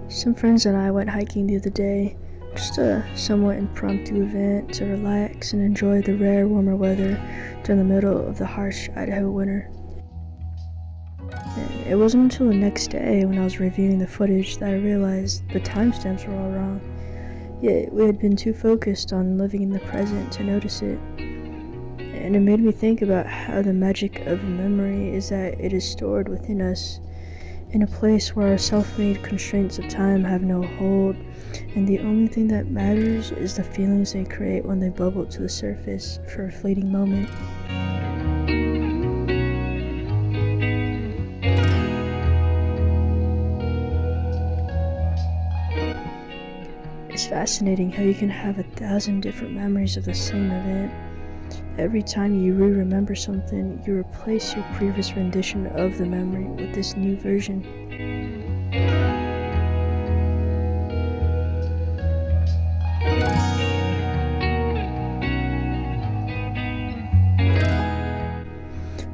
Some friends and I went hiking the other day, just a somewhat impromptu event to relax and enjoy the rare warmer weather during the middle of the harsh Idaho winter. And it wasn't until the next day when I was reviewing the footage that I realized the timestamps were all wrong. Yet we had been too focused on living in the present to notice it. And it made me think about how the magic of memory is that it is stored within us, in a place where our self-made constraints of time have no hold, and the only thing that matters is the feelings they create when they bubble to the surface for a fleeting moment. It's fascinating how you can have 1,000 different memories of the same event. Every time you re-remember something, you replace your previous rendition of the memory with this new version.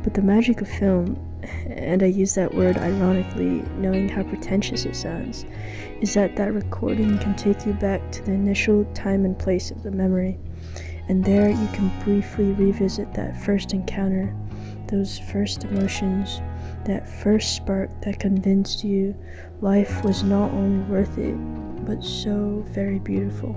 But the magic of film, and I use that word ironically, knowing how pretentious it sounds, is that recording can take you back to the initial time and place of the memory. And there you can briefly revisit that first encounter, those first emotions, that first spark that convinced you life was not only worth it, but so very beautiful.